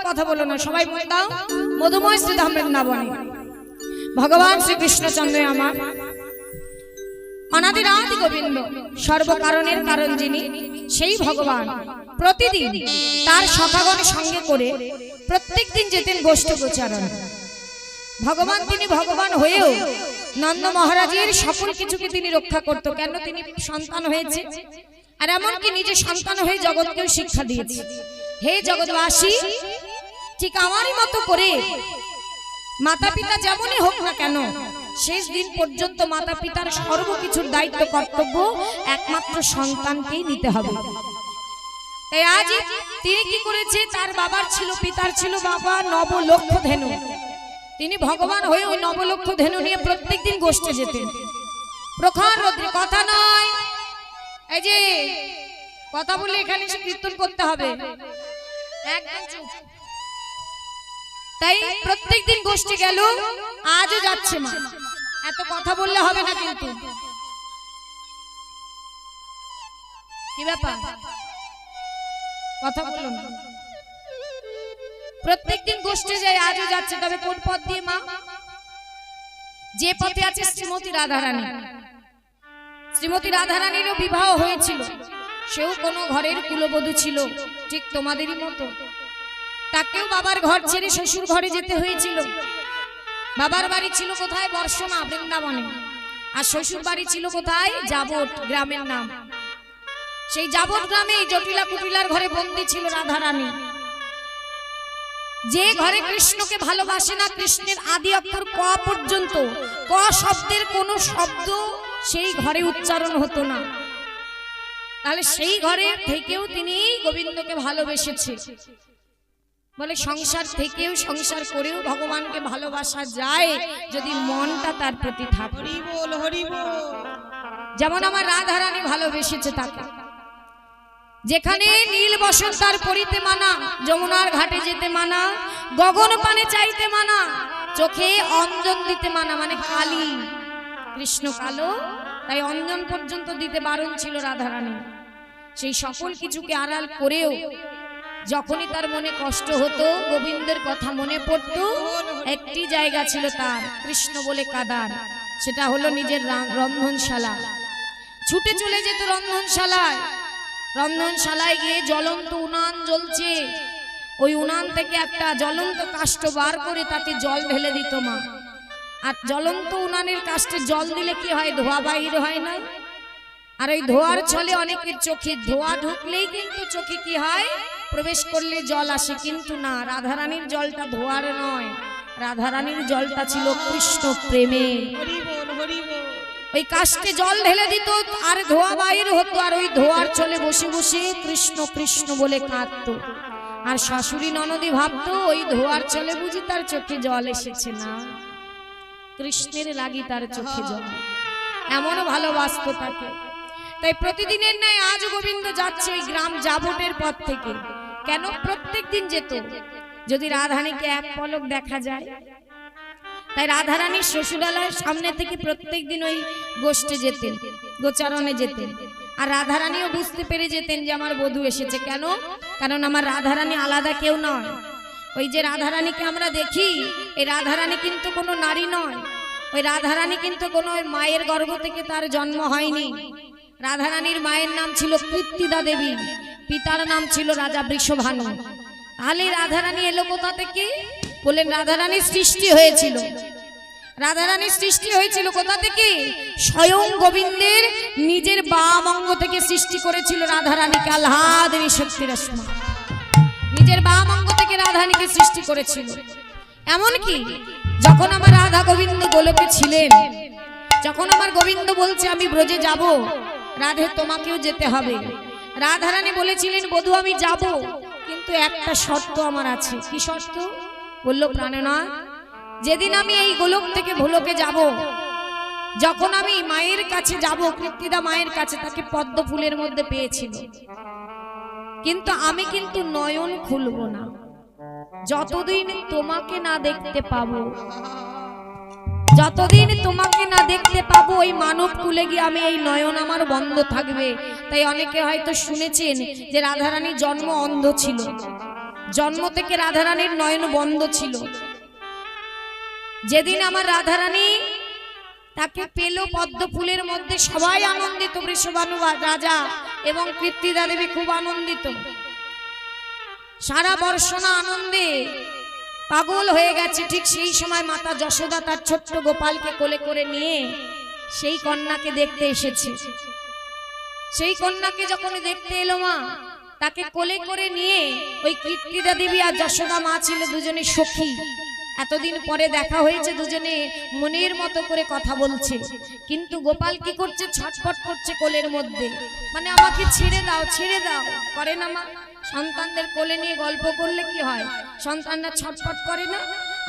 কথা বলো না, সবাই মন দাও মধুময় শ্রীধাম বৃন্দাবনে। ভগবান শ্রীকৃষ্ণচন্দ্র আমার অনাদি আদি গোবিন্দ, সর্বকারণের কারণ যিনি, সেই ভগবান প্রতিদিন তার সখাগণ সঙ্গে করে প্রত্যেক দিন যেতেন গোষ্ঠ গোচারণ। ভগবান তিনি ভগবান হয়েও নন্দ মহারাজের সকল কিছুকে তিনি রক্ষা করত। কেন? তিনি সন্তান হয়েছে, আর এমনকি নিজে সন্তান হয়ে জগৎকেও শিক্ষা দিয়েছে। হে জগৎবাসী, ঠিক আমারই মতো করে মাতা পিতা যেমনই হোক না কেন, শেষ দিন পর্যন্ত মাতা পিতার সর্বকিছুর দায়িত্ব কর্তব্য একমাত্র সন্তানকেই নিতে হবে। তাই আজ তিনি কি করেছে, তার বাবার ছিল, পিতার ছিল বাবা নবলক্ষ ধেনু। তিনি ভগবান হয়ে ওই নবলক্ষ ধেনু নিয়ে প্রত্যেকদিন গোষ্ঠে যেতেন। প্রখর রৌদ্রে, কথা নয়, এই যে কথা বললে এখানে এসে কীর্তন করতে হবে, একদম চুপ। তাই প্রত্যেকদিন গোষ্ঠে গেল, আজও যাচ্ছে মা। এত কথা বললে হবে না কিন্তু। কি ব্যাপার, কথা বলো না। প্রত্যেকদিন গোষ্ঠে যায়, আজও যাচ্ছে। তবে কোন পথ দিয়ে মা? যে পথে আছে শ্রীমতী রাধারানী। শ্রীমতী রাধারানীরও বিবাহ হয়েছিল, সেও কোনো ঘরের কুলবধূ ছিল, ঠিক তোমাদেরই মতো। তাকেও বাবার ঘর ছেড়ে শ্বশুর ঘরে যেতে হয়েছিল। বাবার বাড়ি ছিল কোথায়? বর্ষনা বৃন্দাবনে। আর শ্বশুর বাড়ি ছিল কোথায়? যাবট গ্রামের নাম। সেই যাবট গ্রামে এই জটিলা কুটিলার ঘরে বন্দী ছিল রাধারানী। যে ঘরে কৃষ্ণকে ভালোবাসে না, কৃষ্ণের আদি অক্ষর ক পর্যন্ত, ক শব্দের কোন শব্দ সেই ঘরে উচ্চারণ হতো না, তাহলে সেই ঘরে থেকেও তিনি গোবিন্দকে ভালোবেসেছে। বলে সংসার থেকেও, সংসার করেও ভগবানকে ভালোবাসা যায় যদি মনটা তার প্রতি থাকে। যেমন আমার রাধারানী ভালোবেসেছে তাকে। যেখানে নীল বসন্তার পরিতে মানা, যমুনার ঘাটে যেতে মানা, গগন পানে চাইতে মানা, চোখে অঞ্জন দিতে মানা, মানে কালী, কৃষ্ণ কালো, তাই অঞ্জন পর্যন্ত দিতে বারণ ছিল রাধারানী। সেই সকল কিছুকে আড়াল করেও যখনই তার মনে কষ্ট হতো, গোবিন্দের কথা মনে পড়তো, একটি জায়গা ছিল তার, কৃষ্ণ বলে কাদার, সেটা হলো নিজের রন্ধনশালা। ছুটে চলে যেত রন্ধনশালায়। রন্ধনশালায় গিয়ে জ্বলন্ত উনান জ্বলছে, ওই উনান থেকে একটা জ্বলন্ত কাষ্ঠ বার করে তাতে জল ঢেলে দিত মা। আর জ্বলন্ত উনানের কাষ্ঠে জল দিলে কি হয়? ধোঁয়া বাহির হয় না? আর ওই ধোঁয়ার ছলে অনেকের চোখে ধোঁয়া ঢুকলেই কিন্তু চোখে কি হয়? প্রবেশ করলে জল আসে। কিন্তু না, রাধারানীর জলটা ধোঁয়ার নয়, রাধারানীর জলটা ছিল কৃষ্ণ প্রেমে। ওই কাষ্ঠে জল ঢেলে দিত আর ধোঁয়া বাহির হতো, আর ওই ধোঁয়ার ছলে বসে বসে কৃষ্ণ কৃষ্ণ বলে কাঁদতো। আর শাশুড়ি ননদী ভাবতো ওই ধোঁয়ার ছলে বুঝি তার চোখে জল এসেছে না, কৃষ্ণের লাগি তার চোখে জল, এমনও ভালোবাসতো তাকে। তাই প্রতিদিনের ন্যায় আজ গোবিন্দ যাচ্ছে ওই গ্রাম যাবটের পথ থেকে। কেন? প্রত্যেক দিন যেত যদি রাধারানীকে এক পলক দেখা যায়। তাই রাধারানীর শ্বশুরালয়ের সামনে থেকে প্রত্যেক দিন ওই গোষ্ঠে যেতেন, গোচারণে যেতেন। আর রাধারানীও বুঝতে পেরে যেতেন যে আমার বধূ এসেছে। কেন? কারণ আমার রাধারানী আলাদা কেউ নয়। ওই যে রাধারানীকে আমরা দেখি, এই রাধারানী কিন্তু কোনো নারী নয়। ওই রাধারানী কিন্তু কোনো মায়ের গর্ভ থেকে তার জন্ম হয়নি। রাধারানীর মায়ের নাম ছিল কীর্তিদা দেবী, পিতার নাম ছিল রাজা বৃষভানু। তাহলে রাধারানী এলো কোথা থেকে? বলেন রাধারানীর সৃষ্টি হয়েছিল। রাধারানীর সৃষ্টি হয়েছিল কোথা থেকে? স্বয়ং গোবিন্দের নিজের বাম অঙ্গ থেকে সৃষ্টি করেছিল রাধারানীকে। আল্লাহাদেবী শক্তির আসমা, নিজের বাম অঙ্গ থেকে রাধারানীকে সৃষ্টি করেছিল। এমনকি যখন আমার রাধা গোবিন্দ গোলকে ছিলেন, যখন আমার গোবিন্দ বলছে আমি ব্রজে যাব, রাধে তোমাকেও যেতে হবে, রাধারানী বলেছিলেন বধূ আমি যাব, কিন্তু একটা শর্ত আমার আছে। কি শর্ত? বলল প্রাণনাথ, যেদিন আমি এই গোলক থেকে ভোলকে যাব, যখন আমি মায়ের কাছে যাব, কীর্তিদা মায়ের কাছে, তাকে পদ্ম ফুলের মধ্যে পেয়েছিল, কিন্তু আমি কিন্তু নয়ন খুলব না যতদিন তোমাকে না দেখতে পাবো। যতদিন তোমাকে না দেখতে পাবো ওই মানব কুলে গিয়ে আমি এই নয়ন আমার বন্ধ থাকবে। তাই অনেকে হয়তো শুনেছেন যে রাধারানীর জন্ম অন্ধ ছিল। জন্ম থেকে রাধারানীর নয়ন বন্ধ ছিল। যেদিন আমার রাধারানী তাকে পেল পদ্ম ফুলের মধ্যে, সবাই আনন্দিত, বৃষভানু রাজা এবং কীর্তিদা দেবী খুব আনন্দিত। সারা বর্ষনা আনন্দে পাগল হয়ে গেছে। ঠিক সেই সময় মাতা যশোদা তার ছোট্ট গোপালকে কোলে করে নিয়ে সেই কন্যাকে দেখতে এসেছে। সেই কন্যাকে যখন দেখতে এলো মা, তাকে কোলে করে নিয়ে ওই কীর্তিদা দেবী আর যশোদা মা ছিল দুজনে সখী। এতদিন পরে দেখা হয়েছে, দুজনে মনের মতো করে কথা বলছে। কিন্তু গোপাল কি করছে? ছটফট করছে কোলের মধ্যে, মানে আমাকে ছেড়ে দাও ছেড়ে দাও করে না মা? সন্তানদের কোলে নিয়ে গল্প করলে কি হয়? সন্তানরা ছটফট করে না?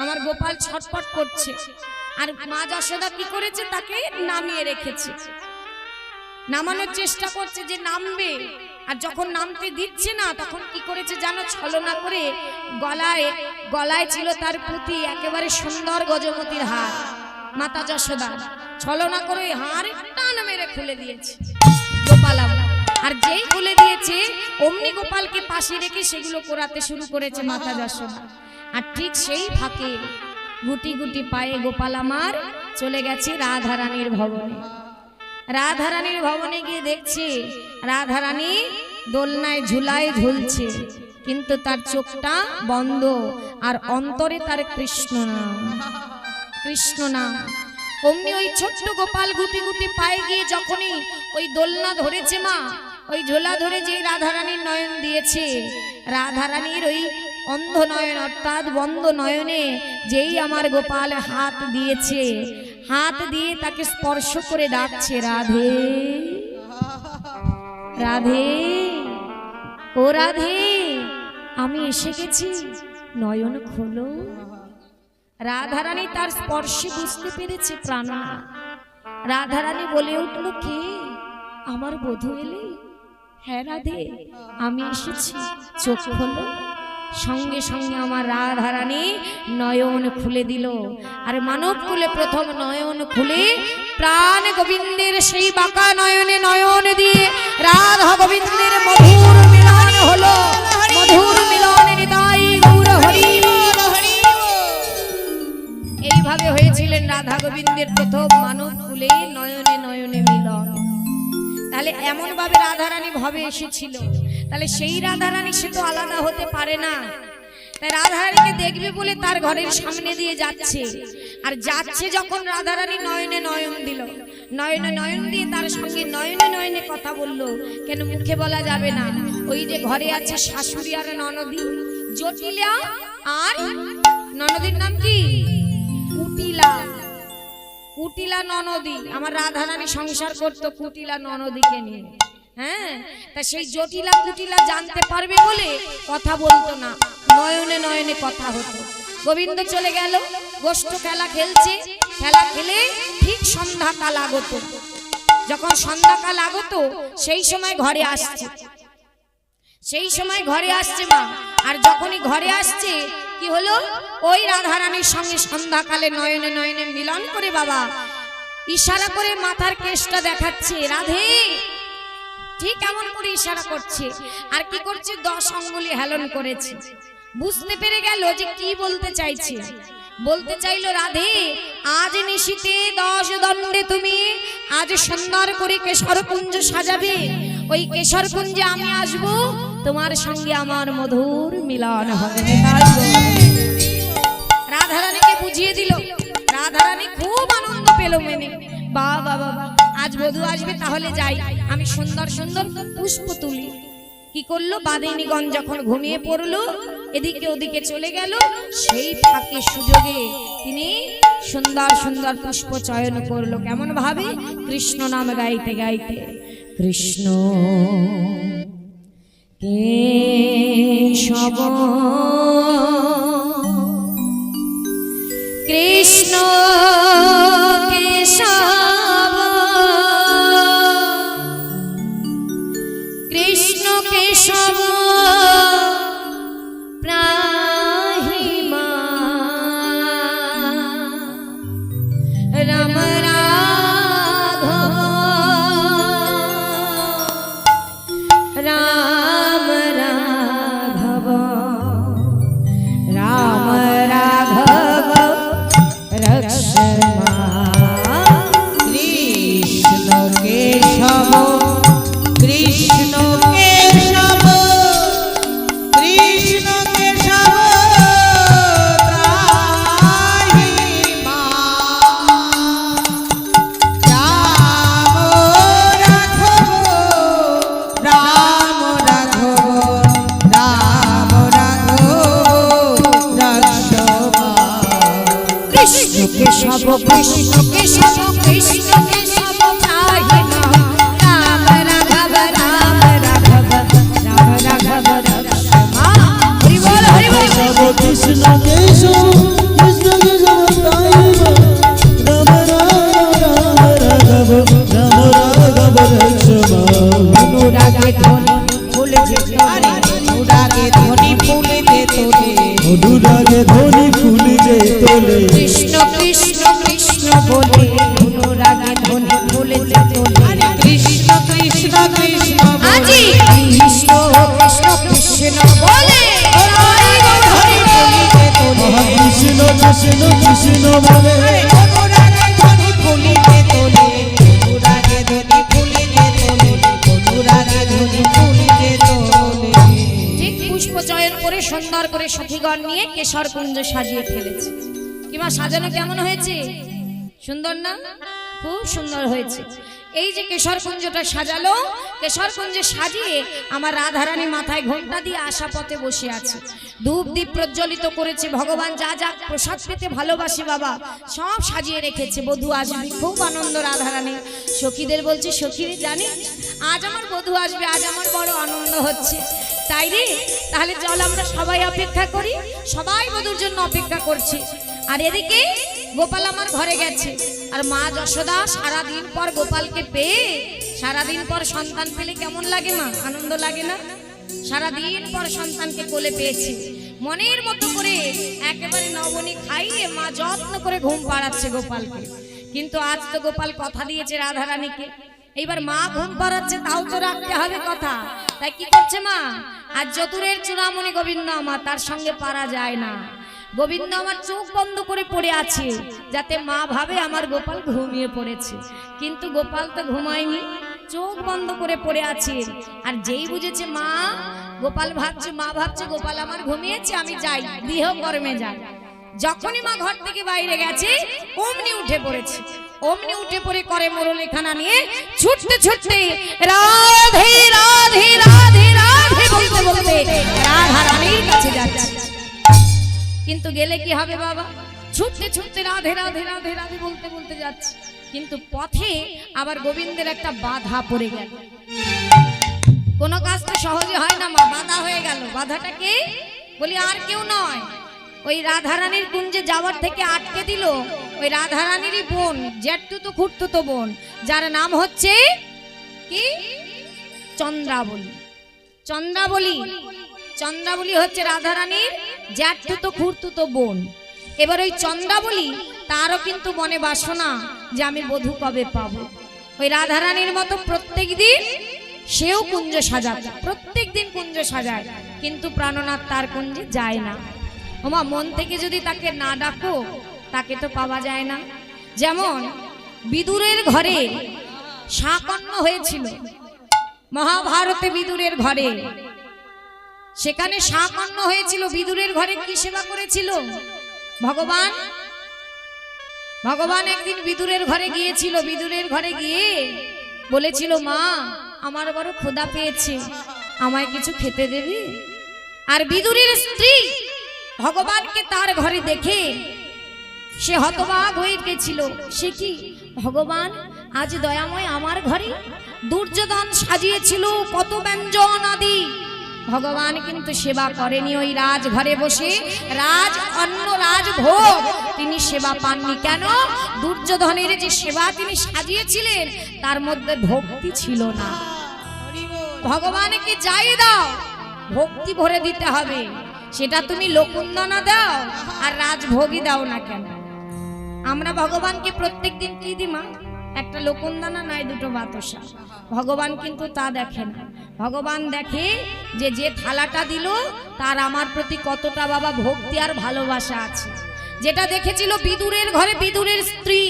আমার গোপাল ছটফট করছে। আর মা যশোদা কি করেছে? তাকে নামিয়ে রেখেছে, নামানোর চেষ্টা করছে যে নামবে। আর যখন নামতে দিচ্ছে না, তখন কি করেছে জানো? ছলনা করে গলায় ছিল তার পুঁতি, একেবারে সুন্দর গজমতির হার। মাতা যশোদা ছলনা করে হার টান মেরে খুলে দিয়েছে গোপাল। আর যেই খুলে দিয়েছে অমনি গোপালকে পাশে রেখে সেগুলো করাতে শুরু করেছে মাতা যশোদা। আর ঠিক সেই ফাঁকে গুটি গুটি পায়ে গোপাল আমার চলে গেছে রাধারানীর ভবনে। রাধারানীর ভবনে গিয়ে দেখছে রাধারানী দোলনায় ঝুলায় ঝুলছে, কিন্তু তার চোখটা বন্ধ, আর অন্তরে তার কৃষ্ণ নাম, কৃষ্ণ নাম। অমনি ওই ছোট্ট গোপাল গুটি গুটি পায়ে গিয়ে যখনই ওই দোলনা ধরেছে মা, ওই ঝোলা ধরে যে রাধারানীর নয়ন দিয়েছে, রাধারানীর ওই অন্ধ নয়ন অর্থাৎ বন্ধ নয়নে যেই আমার গোপাল হাত দিয়েছে, হাত দিয়ে তাকে স্পর্শ করে ডাকছে, রাধে রাধে, ও রাধে আমি এসে গেছি, নয়ন খোলো। রাধারানী তার স্পর্শে বুঝতে পেরেছে প্রাণনাথ। রাধারানী বলে উঠল, কে? আমার বধূ এলে? হ্যাঁ রাধে আমি এসেছি, চোখ খোলো। সঙ্গে সঙ্গে আমার রাধারানী নয়ন খুলে দিল। আর মানব কুলে প্রথম নয়ন খুলে প্রাণ গোবিন্দের সেই বাঁকা নয়নে নয়ন দিয়ে রাধা গোবিন্দের মধুর মিলন হলো। মধুর মিলনে নিতাই গৌর হরি। এইভাবে হয়েছিলেন রাধা গোবিন্দের প্রথম মানব কুলে নয়নে নয়নে মিলন। তাহলে এমন ভাবে রাধারানী ভবে এসেছিল, তাহলে সেই রাধারানী সে তো আলাদা হতে পারে না। তাই রাধারানীকে দেখবে বলে তার ঘরের সামনে দিয়ে যাচ্ছে। আর যাচ্ছে যখন রাধারানী নয়নে নয়ন দিল, নয়নে নয়ন দিয়ে তার সঙ্গে নয়নে নয়নে কথা বলল। কেন মুখে বলা যাবে না? ওই যে ঘরে আছে শাশুড়ি আর ননদী, জটিলা আর ননদীর নাম কি? কুটিলা। কুটিলা ননদী। আমার রাধারানী সংসার করতো কুটিলা ননদীকে নিয়ে। হ্যাঁ, তা সেই জটিলা কুটিলা জানতে পারবে বলে কথা বলতো না, নয়নে নয়নে কথা হতো। গোবিন্দ চলে গেল, গোষ্ঠ খেলা খেলছে, খেলা খেলে ঠিক সন্ধ্যাকাল আগত। যখন সন্ধ্যাকাল আগত সেই সময় ঘরে আসছে, সেই সময় ঘরে আসছে মা। আর যখনই ঘরে আসছে কি হলো? ওই রাধারানীর সঙ্গে সন্ধ্যাকালে নয়নে নয়নে মিলন করে বাবা ইশারা করে মাথার কেশটা দেখাচ্ছে, রাধে। ঠিক এমন করে ইশারা করছে। আর কি করছে? 10 আঙ্গুলি হেলন করেছে। বুঝতে পেরে গেল যে কি বলতে চাইছে। বলতে চাইলো, রাধে আজ নিশিতে 10 দণ্ডে তুমি আজ সুন্দর করে কেশরকুঞ্জ সাজাবে। ওই কেশরকুঞ্জে আমি আসব, তোমার সঙ্গে আমার মধুর মিলন হবে। রাধারানীকে বুঝিয়ে দিল। রাধারানী খুব আনন্দ পেল মেনে। বাবা বাবা আজ বধূ আসবে, তাহলে যাই, আমি সুন্দর সুন্দর পুষ্প তুলি। কি করলো? বাদিনীগণ যখন ঘুমিয়ে পড়লো, এদিকে ওদিকে চলে গেল, সেই ফাঁকে সুযোগে তিনি সুন্দর সুন্দর পুষ্প চয়ন করলো। কেমন ভাবে? কৃষ্ণ নাম গাইতে গাইতে। কৃষ্ণ কেশব কৃষ্ণ কেশব কৃষ্ণ কেশব প্রাহিমা রাম রাঘব রাম রাঘব কেশব কৃষ্ণ কেশব কৃষ্ণ কেশব পাহি নাম রাম রাঘব রাম রাঘব রাম রাঘব রক্ষমা হরি বল হরি বল কেশব কৃষ্ণ কেশব কৃষ্ণ কেশব পাহি নাম রাম রাঘব রাম রাঘব রক্ষমা অনুরাগে ধ্বনি ফুল যে অনুরাগে ধ্বনি ফুল যে তোলে অনুরাগে ধ্বনি ফুল যে তোলে কৃষ্ণ কৃষ্ণ কৃষ্ণ বলে অনুরাগে ধ্বনি ফুল যে তোলে কৃষ্ণ কৃষ্ণ কৃষ্ণ আজি কৃষ্ণ কৃষ্ণ কৃষ্ণ বলে কৃষ্ণ কৃষ্ণ কৃষ্ণ বলে অনুরাগে ধ্বনি ফুলিতে তোলে অনুরাগে ধ্বনি ফুলিতে তোলে অনুরাগে ধ্বনি ফুলিতে তোলে ঠিক পুষ্প চয়ন করে সুন্দর করে সখীগণ নিয়ে কেশর কুঞ্জ সাজিয়ে ফেলেছে কিংবা সাজানো কেমন হয়েছে সুন্দর না খুব সুন্দর হয়েছে এই যে কেশর কুঞ্জটা সাজালো কেশর কুঞ্জে সাজিয়ে আমার রাধারানী মাথায় ঘোমটা দিয়ে আশা পথে বসে আছে ধূপ দীপ প্রজ্বলিত করেছে ভগবান যা যা প্রসাদ পেতে ভালোবাসে বাবা সব সাজিয়ে রেখেছে বধূ আসবে খুব আনন্দ রাধারানী সখীদের বলছে সখীরে জানিস আজ আমার বধূ আসবে আজ আমার বড় আনন্দ হচ্ছে তাই রে তাহলে চল আমরা সবাই অপেক্ষা করি সবাই বধূর জন্য অপেক্ষা করছি আর এদিকে গোপাল আমার ঘরে গেছে আর মা যশোদা সারাদিন পর গোপালকে পেয়ে সারাদিন পর সন্তান পেলে কেমন লাগে মা আনন্দ লাগে না সারাদিন পর সন্তানকে কোলে পেয়েছে মনের মতো করে একেবারে নবনী খাইয়ে মা যত্ন করে ঘুম পাড়াচ্ছে গোপালকে কিন্তু আজ তো গোপাল কথা দিয়েছে রাধারানীকে এইবার মা ঘুম পাড়াচ্ছে তাও তো রাখতে হবে কথা তাই কি করছে মা আজ চতুরের চূড়ামণি গোবিন্দ আমার তার সঙ্গে পারা যায় না গোবিন্দ আমার চোখ বন্ধ করে পড়ে আছে যাতে মা ভাবে আমার গোপাল ঘুমিয়ে পড়েছে কিন্তু গোপাল তো ঘুমায়নি চোখ বন্ধ করে পড়ে আছে আর যেই বুঝেছে মা গোপাল ভাবছে মা ভাবছে গোপাল আমার ঘুমিয়েছে আমি যাই গৃহকর্মে যাই যখনই মা ঘর থেকে বাইরে গেছে অমনি উঠে পড়েছে অমনি উঠে পড়ে করে মোরলেখানা নিয়ে ছুটতে ছুটতে রাধে রাধে রাধে রাধে বলতে বলতে রাধা রানীর কাছে যাচ্ছে কিন্তু গেলে কি হবে বাবা ছুটতে ছুটতে রাধে রাধে রাধে রাধে বলতে বলতে যাচ্ছে কিন্তু পথে আবার গোবিন্দের একটা বাধা পড়ে গেল কোন কাজ তো সহজে হয় না মা বাধা হয়ে গেল বাধাটা কে বলি আর কেউ নয় ওই রাধারানীর কুঞ্জে যাওয়ার থেকে আটকে দিল ওই রাধারানীরই বোন জ্যাঠতুতো খুঁড়তুতো বোন যার নাম হচ্ছে কি চন্দ্রাবলী চন্দ্রাবলী চন্দ্রাবলী হচ্ছে রাধারানীর জ্যাঠতুতো খুঁড়তুতো বোন এবার ওই চন্দ্রাবলী তারও কিন্তু মনে বাসনা যে আমি বধূ কবে পাবো ওই রাধারানীর মতো প্রত্যেক দিন সেও কুঞ্জ সাজায় প্রত্যেক দিন কুঞ্জ সাজায় কিন্তু প্রাণনাথ তার কুঞ্জে যায় না ওমা মন থেকে যদি তাকে না ডাকো তাকে তো পাওয়া যায় না যেমন বিদুরের ঘরে শাকন্য হয়েছিল মহাভারতে বিদুরের ঘরে সেখানে শাকন্য হয়েছিল বিদুরের ঘরে কি সেবা করেছিল ভগবান ভগবান একদিন বিদুরের ঘরে গিয়েছিল বিদুরের ঘরে গিয়ে বলেছিল মা আমার বড় ক্ষুধা পেয়েছে আমায় কিছু খেতে দেবে আর বিদুরের স্ত্রী ভগবানকে তার ঘরে দেখে সে হতবাক হয়ে গেছিল সে কি ভগবান আজ দয়াময় আমার ঘরে দুর্যোধন সাজিয়েছিল কত ব্যঞ্জন আদি ভগবান কিন্তু সেবা করেনি ওই রাজঘরে বসে রাজ অন্ন রাজভোগ তিনি সেবা পাননি কেন দুর্যোধনের যে সেবা তিনি সাজিয়েছিলেন তার মধ্যে ভক্তি ছিল না ভগবানকে যাই দাও ভক্তি ভরে দিতে হবে সেটা তুমি লোকন্দনা দাও আর রাজভোগই দাও না কেন আমরা ভগবানকে প্রত্যেকদিন কি দিই মা একটা লোকন্দানা নাই দুটো বাতাসা ভগবান কিন্তু তা দেখে না ভগবান দেখে যে যে থালাটা দিল তার আমার প্রতি কতটা বাবা ভক্তি আর ভালোবাসা আছে যেটা দেখেছিল বিদুরের ঘরে বিদুরের স্ত্রী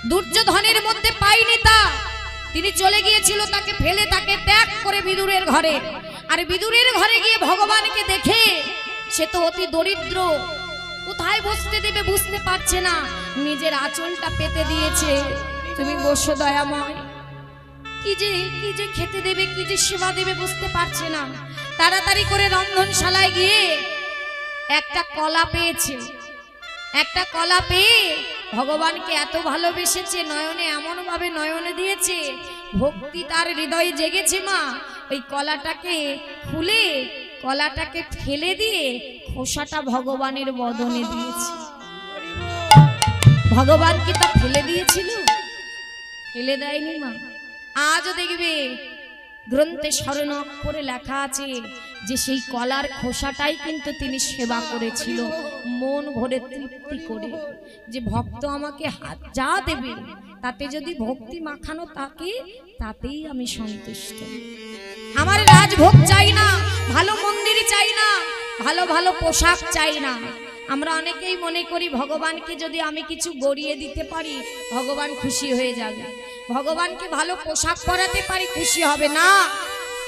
দুর্যোধনের মধ্যে পাইনি তা তিনি চলে গিয়েছিল তাকে ফেলে তাকে ত্যাগ করে বিদুরের ঘরে আর বিদুরের ঘরে গিয়ে ভগবানকে দেখে সে তো অতি দরিদ্র কোথায় বসতে দেবে বুঝতে পারছে না নিজের আঁচলটা পেতে দিয়েছে তুমি বসো দয়াময় কি যে খেতে দেবে কি যে সেবা দেবে বুঝতে পারছে না তাড়াতাড়ি করে রন্ধনশালায় গিয়ে একটা কলা পেয়েছে একটা কলা পেয়ে ভগবানকে এত ভালোবেসেছে, নয়নে এমন ভাবে নয়নে দিয়েছে, ভক্তি তার হৃদয়ে জেগেছে মা। ওই কলাটাকে খুলে কলাটাকে ফেলে দিয়ে খোসাটা ভগবানের বদনে দিয়েছে। ভগবান কি তা ফেলে দিয়েছিল? ফেলে দেয়নি মা। আজও দেখবে গ্রন্থে স্মরণ করে লেখা আছে যে সেই কলার খোসাটাই কিন্তু তিনি সেবা করেছিল মন ভরে তৃপ্তি করে, যে ভক্ত আমাকে হাত যা দেবে তাতে যদি ভক্তি মাখানো থাকে তাতেই আমি সন্তুষ্ট। আমার রাজভোগ চাই না, ভালো মন্দির চাই না, ভালো ভালো পোশাক চাই না। আমরা অনেকেই মনে করি ভগবানকে যদি আমি কিছু গড়িয়ে দিতে পারি ভগবান খুশি হয়ে যাবে, ভগবানকে ভালো পোশাক পরাতে পারি খুশি হবে না।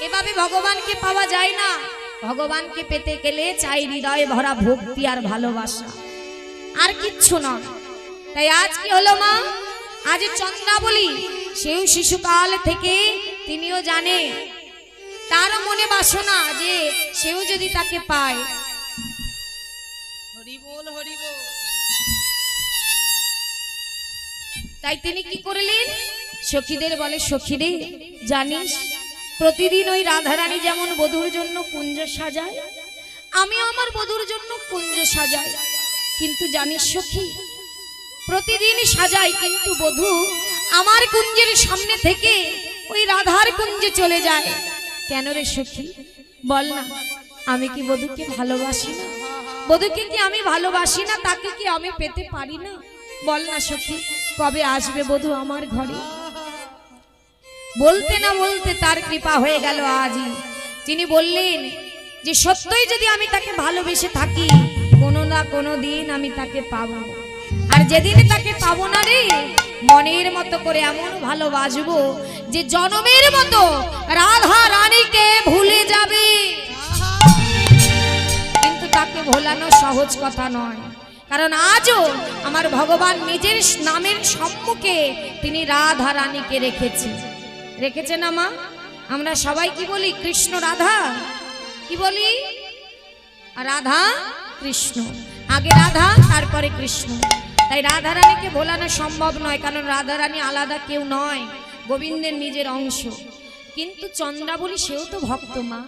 এভাবে ভগবানকে পাওয়া যায় না। ভগবানকে পেতে গেলে চাই হৃদয়ে ভরা ভক্তি আর ভালোবাসা, আর কিচ্ছু নয়। তাই আজ কি হলো মা? আজ চন্দ্রাবলী সেও শিশুকাল থেকে তিনিও জানে, তার মনে বাসনা যে সেও যদি তাকে পায়। হরি বল হরি বল। তাই তিনি কি করলেন? সখীদের বলে, সখীরে জানিস প্রতিদিন ওই রাধারানী যেমন বধূর জন্য কুঞ্জ সাজায়, আমি আমার বধূর জন্য কুঞ্জ সাজাই। কিন্তু জানিস সখী, প্রতিদিন সাজাই কিন্তু বধূ আমার কুঞ্জের সামনে থেকে ওই রাধার কুঞ্জে চলে যায়। কেন রে সখী বল না? আমি কি বধূকে ভালোবাসি না? বধূকে কি আমি ভালোবাসি না? তাকে কি আমি পেতে পারি না? বল না সখী, কবে আসবে বধূ আমার ঘরে? বলতে না বলতে তার কৃপা হয়ে গেল আজই। তিনি বললেন যে সত্যই যদি আমি তাকে ভালোবেসে থাকি কোনো না কোনো দিন আমি তাকে পাবো। আর যেদিন তাকে পাবো না রে, মনের মতো করে এমন ভালোবাসবো যে জনমের মতো রাধা রানীকে ভুলে যাবে। কিন্তু তাকে ভোলানো সহজ কথা নয়, কারণ আজও আমার ভগবান নিজের নামের সম্মুখে তিনি রাধা রানীকে রেখেছে না মা? আমরা সবাই কি বলি? কৃষ্ণ রাধা। কি বলি? রাধা কৃষ্ণ, আগে রাধা তারপরে কৃষ্ণ। তাই রাধা রানীকে ভোলানো সম্ভব নয়, কারণ রাধা রানী আলাদা কেউ নয়, গোবিন্দের নিজের অংশ। কিন্তু চন্দ্রাবলী সেও তো ভক্ত মা।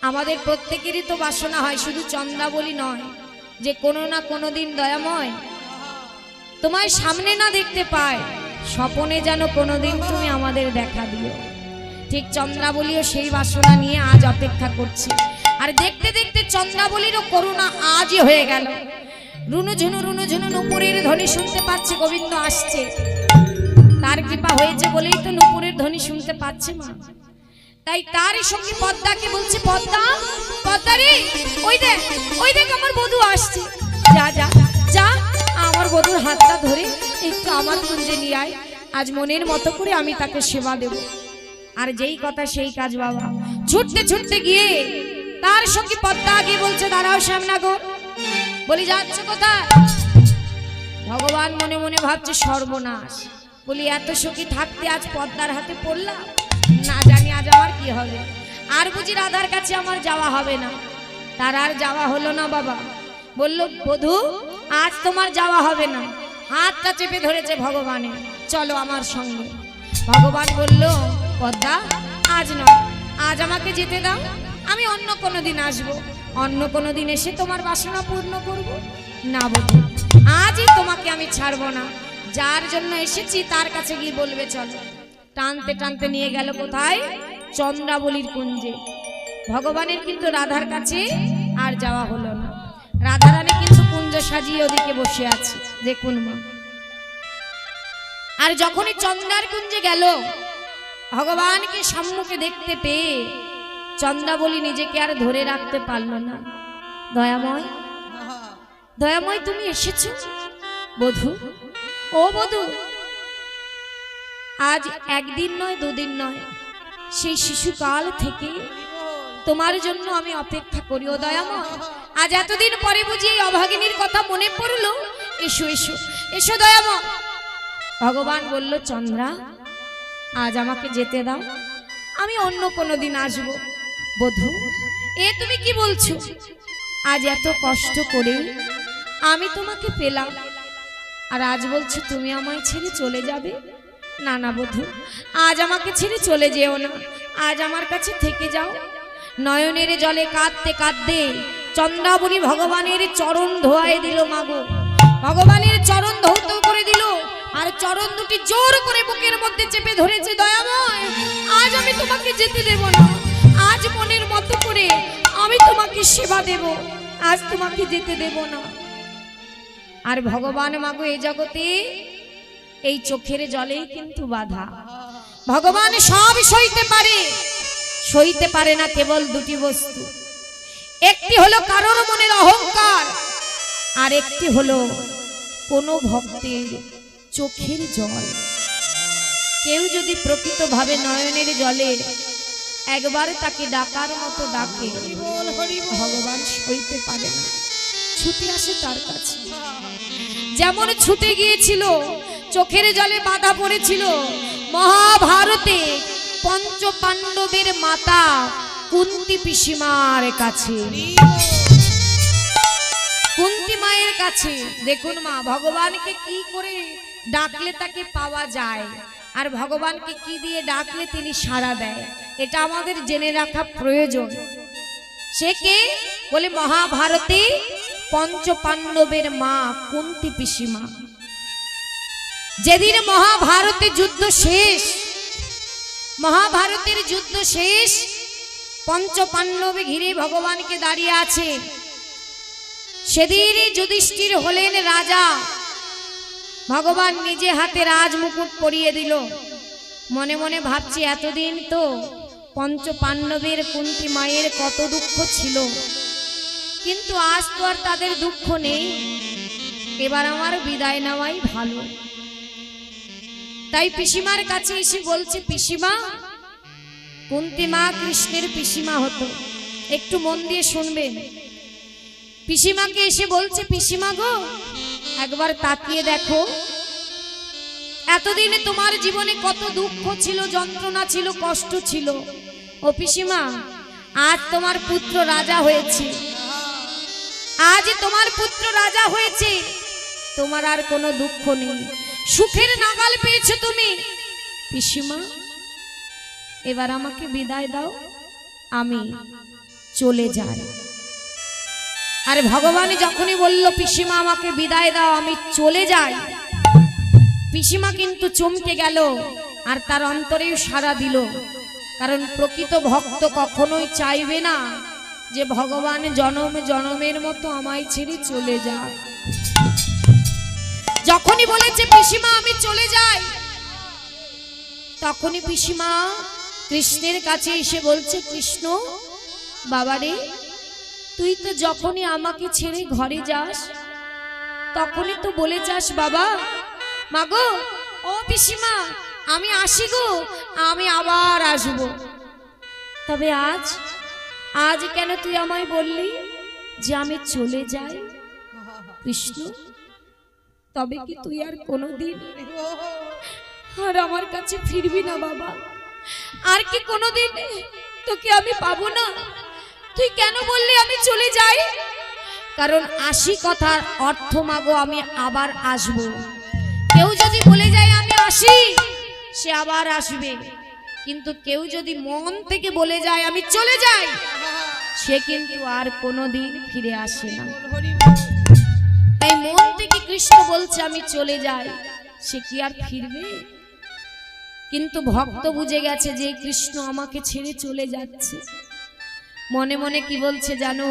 আমাদের প্রত্যেকেরই তো বাসনা হয়, শুধু চন্দ্রাবলী নয়, যে কোনো না কোনো দিন দয়াময় তোমার সামনে না দেখতে পায়, স্বপনে যেন কোনোদিন তুমি আমাদের দেখা দিও। ঠিক চন্দ্রাবলীও সেই বাসনা নিয়ে আজ অপেক্ষা করছে। আর দেখতে দেখতে চন্দ্রাবলীরও করুণা আজই হয়ে গেল। রুনু ঝুনু নুপুরের ধ্বনি শুনতে পাচ্ছে, গোবিন্দ আসছে। তার কৃপা হয়েছে বলেই তো নুপুরের ধ্বনি শুনতে পাচ্ছে মা। তাই তার সঙ্গে পদ্মাকে বলছে, পদ্মা পদ্মা রে, ওই দেখ আমার বধূ আসছে, যা যা যা আমার বধূর হাতটা ধরে একটু আমার কুঞ্জে নিয়ে আয়, আজ মনের মতো করে আমি তাকে সেবা দেব। আর যেই কথা সেই কাজ বাবা। ছুটতে ছুটতে গিয়ে তার সঙ্গে পদ্মা গিয়ে বলছে, দাঁড়াও শ্যামনগর। বলি যাচ্ছ কোথায়? ভগবান মনে মনে ভাবছে সর্বনাশ। বলি এত সখী থাকতে আজ পদ্মার হাতে পড়লাম, না জানি আজ আমার কি হবে। আর বুঝি রাধার কাছে আমার যাওয়া হবে না। তার আর যাওয়া হলো না বাবা। বলল, বধূ আজ তোমার যাওয়া হবে না। হাতটা চেপে ধরেছে ভগবানের, চলো আমার সঙ্গে। ভগবান বলল, পদ্মা আজ নয়, আজ আমাকে যেতে দাও, আমি অন্য কোনো দিন আসবো, অন্য কোনো দিন এসে তোমার বাসনা পূর্ণ করব। না বধূ, আজই তোমাকে আমি ছাড়বো না। যার জন্য এসেছি তার কাছে গিয়ে বলবে চলো। টানতে টানতে নিয়ে গেল কোথায়? চন্দ্রাবলীর কুঞ্জে। ভগবানের কিন্তু রাধার কাছে আর যাওয়া হলো না। রাধারানী কিন্তু কুঞ্জ সাজিয়ে ওদিকে বসে আছে, দেখুন মা। আর যখনই চন্দ্রার কুঞ্জে গেল, ভগবানকে সম্মুখে দেখতে পেয়ে চন্দ্রাবলী নিজেকে আর ধরে রাখতে পারল না। দয়াময়, দয়াময় তুমি এসেছো? বধূ, ও বধূ, আজ একদিন নয় দুদিন নয়, সেই শিশুকাল থেকে তোমার জন্য আমি অপেক্ষা করি। ও দয়াময়, আজ এতদিন পরে বুঝি এই অভাগিনীর কথা মনে পড়লো। এসো এসো এসো দয়াময়। ভগবান বলল, চন্দ্রা আজ আমাকে যেতে দাও, আমি অন্য কোনো দিন আসবো। বধূ, এ তুমি কি বলছো? আজ এত কষ্ট করে আমি তোমাকে পেলাম, আর আজ বলছো তুমি আমায় ছেড়ে চলে যাবে। না না বধূ, আজ আমাকে ছেড়ে চলে যেও না, আজ আমার কাছে থেকে যাও। নয়নের জলে কাঁদতে কাঁদতে চন্দ্রাবলী ভগবানের চরণ ধোয়ায় দিল মাগো। ভগবানের চরণ ধৌত করে দিল, আর চরণ দুটি জোর করে বুকের মধ্যে চেপে ধরেছে। দয়াময়, আজ আমি তোমাকে যেতে দেব না, আজ মনের মতো করে আমি তোমাকে সেবা দেব, আজ তোমাকে যেতে দেব না। আর ভগবান মাগো এই জগতে এই চোখের জলেই কিন্তু বাধা। ভগবান সব সইতে পারে না কেবল দুটি বস্তু, একটি হলো কারোর মনের অহংকার, আর একটি হলো কোনো ভক্তের চোখের জল। কেউ যদি প্রকৃতভাবে নয়নের জলে একবার তাকে ডাকার মতো ডাকে, ভগবান সইতে পারে না, ছুটে আসে তার কাছে। যেমন ছুটে গিয়েছিল, চোখের জলে বাধা পড়েছিল মহাভারতে পঞ্চ পাণ্ডবের মাতা কুন্তি পিসিমার কাছে, কুন্তি মায়ের কাছে। দেখুন মা, ভগবানকে কি করে ডাকলে তাকে পাওয়া যায়, আর ভগবানকে কি দিয়ে ডাকলে তিনি সাড়া দেয়, এটা আমাদের জেনে রাখা প্রয়োজন। সে কে বলে মহাভারতে পঞ্চ পাণ্ডবের মা কুন্তি পিসিমা। যেদিন মহাভারতের যুদ্ধ শেষ, মহাভারতের যুদ্ধ শেষ, পঞ্চ পাণ্ডব ঘিরে ভগবানকে দাঁড়িয়ে আছে। সেদিন যুধিষ্ঠির হলেন রাজা, ভগবান নিজে হাতে রাজ মুকুট পরিয়ে দিল। মনে মনে ভাবছি এতদিন তো পঞ্চ পাণ্ডবের কুন্তি মায়ের কত দুঃখ ছিল, কিন্তু আজ তো আর তাদের দুঃখ নেই, এবার আমার বিদায় নেওয়াই ভালো। তাই পিসিমার কাছে এসে বলছে, পিসিমা, কুন্তি মা কৃষ্ণের পিসিমা হতো, একটু মন দিয়ে শুনবেন। পিসিমাকে এসে বলছে, পিসিমা গো, একবার তাকিয়ে দেখো, এতদিনে তোমার জীবনে কত দুঃখ ছিল, যন্ত্রণা ছিল, কষ্ট ছিল। ও পিসিমা, আজ তোমার পুত্র রাজা হয়েছে, আজ তোমার পুত্র রাজা হয়েছে, তোমার আর কোনো দুঃখ নেই, সুখের নাগাল পেয়েছো তুমি। পিসিমা, এবার আমাকে বিদায় দাও, আমি চলে যাই। আর ভগবান যখনই বলল পিসিমা আমাকে বিদায় দাও, আমি চলে যাই, পিসিমা কিন্তু চমকে গেল, আর তার অন্তরেও সাড়া দিল। কারণ প্রকৃত ভক্ত কখনোই চাইবে না যে ভগবান জনম জনমের মতো আমায় ছেড়ে চলে যায়। যখনই বলেছে পিসিমা আমি চলে যাই, তখনই পিসিমা কৃষ্ণের কাছে এসে বলছে, কৃষ্ণ বাবারে, তুই তো যখনই আমাকে ছেড়ে ঘরে যাস, তখনই তো বলে যাস বাবা, মাগো, ও পিসিমা আমি আসি গো, আমি আবার আসব। তবে আজ কেন তুই আমায় বললি যে আমি চলে যাই? কৃষ্ণ, তবে কি তুই আর কোনোদিন আর আমার কাছে ফিরবি না বাবা? আর কি কোনোদিন তোকে আমি পাবো না? তুই কেন বললি আমি চলে যাই? কারণ আসি কথার অর্থ মাগো আমি আবার আসব। কেউ যদি বলে যায় আমি আসি, সে আবার আসবে, কিন্তু কেউ যদি মন থেকে বলে যায় আমি চলে যাই, সে কিন্তু আর কোনোদিন ফিরে আসে না। তাই মন থেকে কৃষ্ণ বলছে আমি চলে যাই, সে কি আর ফিরবে? কিন্তু ভক্ত বুঝে গেছে যে কৃষ্ণ আমাকে ছেড়ে চলে যাচ্ছে। মনে মনে কি বলছে জানো?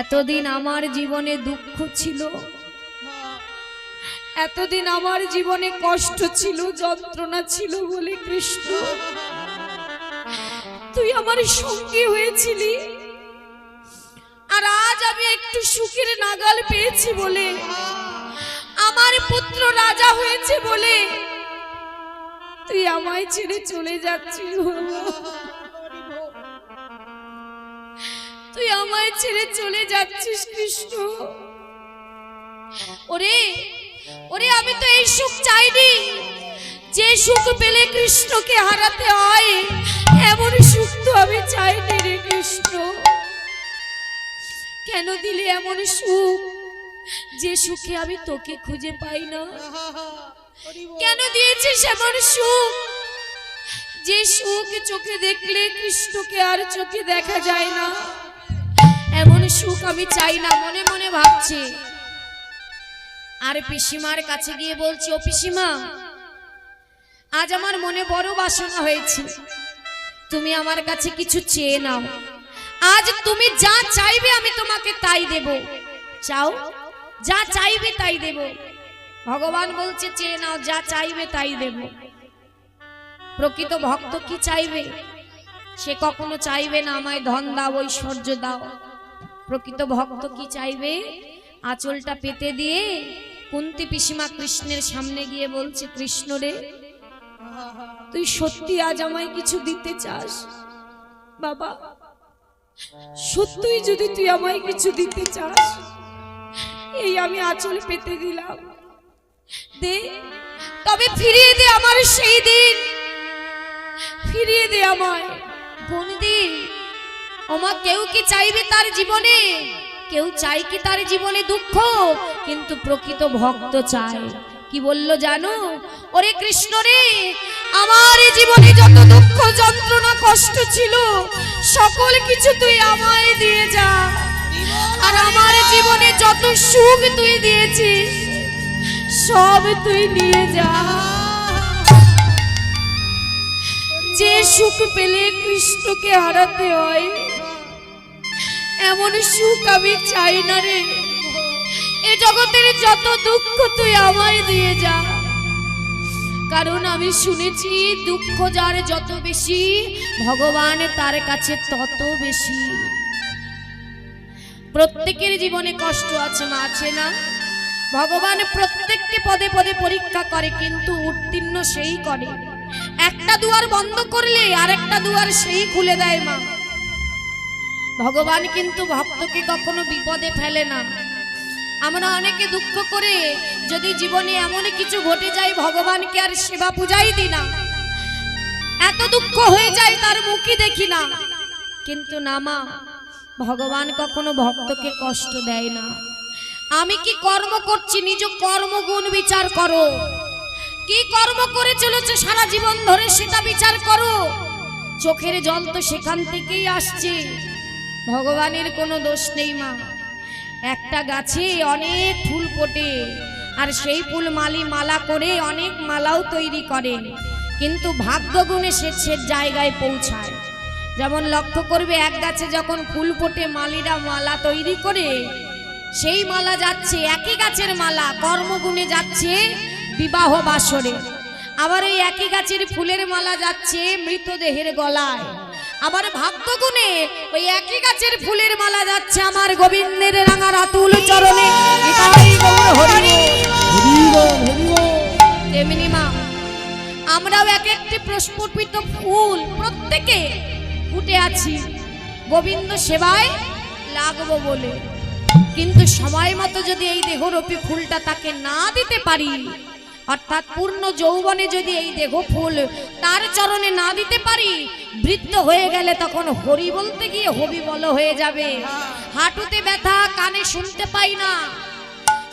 এতদিন আমার জীবনে দুঃখ ছিল, এতদিন আমার জীবনে কষ্ট ছিল, যন্ত্রণা ছিল বলে কৃষ্ণ তুই আমার সঙ্গী হয়েছিলি, আর আজ আমি একটু সুখের নাগাল পেয়েছি বলে, আমার পুত্র রাজা হয়েছে বলে তুই আমায় ছেড়ে চলে যাচ্ছিস। তুই আমায় ছেড়ে চলে যাচ্ছিস কৃষ্ণ। ওরে ওরে, আমি তো এই সুখ চাইনি, যে সুখ পেলে কৃষ্ণকে হারাতে হয় এমন সুখ তো আমি চাইনি রে কৃষ্ণ। কেন দিলে এমন সুখ যে সুখে আমি তোকে খুঁজে পাই না? কেন দিয়েছিস এমন সুখ যে সুখ চোখে দেখলে কৃষ্ণকে আর চোখে দেখা যায় না? এমন সুখ আমি চাই না, মনে মনে ভাবছি। আর পিসিমার কাছে গিয়ে বলছি, ও পিসিমা, আজ আমার মনে বড় বাসনা হয়েছে, তুমি আমার কাছে কিছু চেয়ে নাও। আজ তুমি যা চাইবে আমি তোমাকে তাই দেব। চাও, যা চাইবে তাই দেব। ভগবান বলছে চেয়ে নাও, যা চাইবে তাই দেব। প্রকৃত ভক্ত কি চাইবে? সে কখনো চাইবে না আমায় ধন দাও, ঐশ্বর্য দাও। প্রকৃত ভক্ত কি চাইবে? আঁচলটা পেতে দিয়ে কুন্তী পিসিমা কৃষ্ণের সামনে গিয়ে বলছে, কৃষ্ণ রে, তুই সত্যি আজ আমায় কিছু দিতে চাস? বাবা, সত্যই যদি তুই আমায় কিছু দিতে চাস, এই আমি আঁচল পেতে দিলাম, দে। তবে ফিরিয়ে দে আমার সেই দিন, ফিরিয়ে দে আমায়। বন্দি ওমা, কেউ কি চাইবে তার জীবনে? কেউ চাই কি তার জীবনে দুঃখ? কিন্তু প্রকৃত ভক্ত চায় কি বললো জানো? ওরে কৃষ্ণ রে, আমার জীবনে যত দুঃখ যন্ত্রণা কষ্ট ছিল সকল কিছু তুই আমায় দিয়ে যা। আর আমার জীবনে যত সুখ তুই দিয়েছিস সব তুই নিয়ে যা। যে সুখ পেলে কৃষ্ণকে হারাতে হয় এমন সুখ আমি চাই না রে। এ জগতের যত দুঃখ তুই আমায় দিয়ে যা। কারণ আমি শুনেছি দুঃখ যার যত বেশি ভগবান তার কাছে তত বেশি। প্রত্যেকের জীবনে কষ্ট আছে, মা আছে না? ভগবান প্রত্যেকটি পদে পদে পরীক্ষা করে, কিন্তু উত্তীর্ণ সেই করে। একটা দুয়ার বন্ধ করলে আরেকটা দুয়ার সেই খুলে দেয় মা। ভগবান কিন্তু ভক্তকে কখনো বিপদে ফেলে না। আমরা অনেকে দুঃখ করে যদি জীবনে এমন কিছু ঘটে যায় ভগবানকে আর সেবা পূজাই দিই না, এত দুঃখ হয়ে যায় তার মুখই দেখি না। কিন্তু না মা, ভগবান কখনো ভক্তকে কষ্ট দেয় না। আমি কি কর্ম করছি নিজ কর্মগুণ বিচার করো। কি কর্ম করে চলেছে সারা জীবন ধরে সেটা বিচার করো। চোখের জল তো সেখান থেকেই আসছে, ভগবানের কোনো দোষ নেই মা। একটা গাছে অনেক ফুল ফোটে আর সেই ফুল মালি মালা করে অনেক মালাও তৈরি করে, কিন্তু ভাগ্যগুণে সে জায়গায় পৌঁছায়। যেমন লক্ষ্য করবে, এক গাছে যখন ফুল ফোটে মালিরা মালা তৈরি করে, সেই মালা যাচ্ছে একই গাছের মালা কর্মগুণে যাচ্ছে বিবাহ বাসরে। আবার ওই একই গাছের ফুলের মালা যাচ্ছে মৃতদেহের গলায়। আবার ভাগ্যগুণে ওই একই গাছের ফুলের মালা যাচ্ছে আমার গোবিন্দের রাঙা রাতুল চরণে। তেমনি মা, আমরাও এক একটি প্রস্ফুটিত ফুল প্রত্যেকে ফুটে আছি গোবিন্দ সেবায় লাগবো বলে। কিন্তু সময় মতো যদি এই দেহরূপী ফুলটা তাকে না দিতে পারি, অর্থাৎ পূর্ণ যৌবনে যদি এই দেহ ফুল তার চরণে না দিতে পারি, বৃদ্ধ হয়ে গেলে তখন হরি বলতে গিয়ে হবি বল হয়ে যাবে। হাঁটুতে ব্যথা, কানে শুনতে পাই না,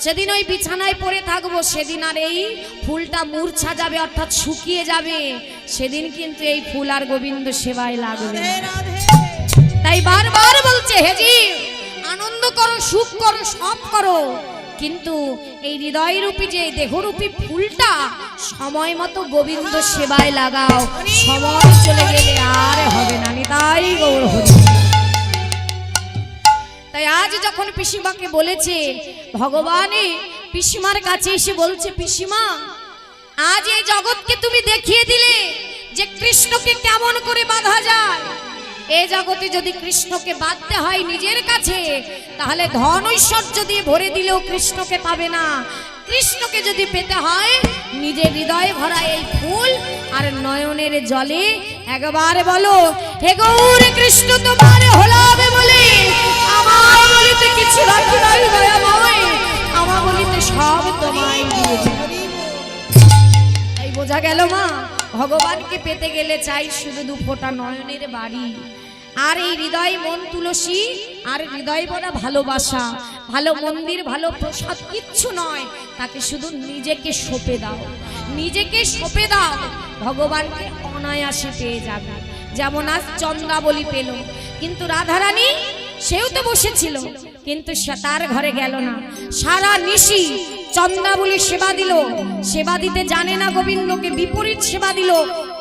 সেদিন ওই বিছানায় পড়ে থাকবো। সেদিন আর এই ফুলটা মূর্ছা যাবে, অর্থাৎ শুকিয়ে যাবে। সেদিন কিন্তু এই ফুল আর গোবিন্দ সেবায় লাগবে। তাই বারবার বলছে, হেজি আনন্দ করো, সুখ করো, সব করো, কিন্তু এই হৃদয়রূপী যে দেহরূপী ফুলটা সময় মতো গোবিন্দ সেবায় লাগাও। সময় চলে গেলে আর হবে না। নিতাই গৌর হরি। তাই আজ যখন পিসিমাকে বলেছে, ভগবানে পিসিমার কাছে এসে বলছে, পিসিমা আজ এই জগৎকে তুমি দেখিয়ে দিলে যে কৃষ্ণকে কেমন করে বাঁধা যায়। এই জগতে যদি কৃষ্ণকে বাঁধতে হয় নিজের কাছে, তাহলে ধন ঐশ্বর্য দিয়ে ভরে দিলেও কৃষ্ণকে পাবে না। কৃষ্ণকে যদি পেতে হয় নিজের হৃদয়ে ভরা এই ফুল আর নয়নের জলে। একবার বলো, হে গৌর কৃষ্ণ তোমার হলাবে বলে আমার বলিতে কিছু রাখি নাই দয়াময়, আমার বলিতে সব তোমায় দিয়েছি। এই বোঝা গেল মা, ভগবানকে পেতে গেলে চাই শুধু দু ফোঁটা নয়নের বাড়ি। আর এই হৃদয় মন তুলসী, আর হৃদয় বলা ভালোবাসা, ভালো মন্দির, ভালো প্রসাদ কিচ্ছু নয়, তাকে শুধু নিজেকে সঁপে দাও, নিজেকে সঁপে দাও, ভগবানকে অনায়াসে পেয়ে যাবে। যেমন আজ চন্দ্রাবলী পেল, কিন্তু রাধারানী সেও তো বসেছিল, কিন্তু সে তার ঘরে গেল না, সারা নিশি চন্দ্রাবলী সেবা দিল, সেবা দিতে জানে না গোবিন্দকে, বিপরীত সেবা দিল,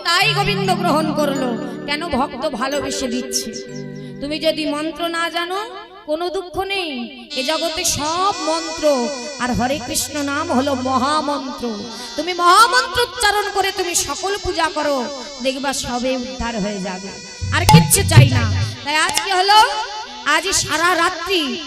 তাই গোবিন্দ গ্রহণ করলো। কেন? ভক্ত ভালোবেসে দিচ্ছে। তুমি যদি মন্ত্র না জানো কোনো দুঃখ নেই, এ জগতে সব মন্ত্র, আর হরে কৃষ্ণ নাম হলো মহামন্ত্র। তুমি মহামন্ত্র উচ্চারণ করে তুমি সকল পূজা করো, দেখবা সবে উদ্ধার হয়ে যাবে, আর কিচ্ছু চাই না। তাই আজকে হলো, আজ সারা রাত্রি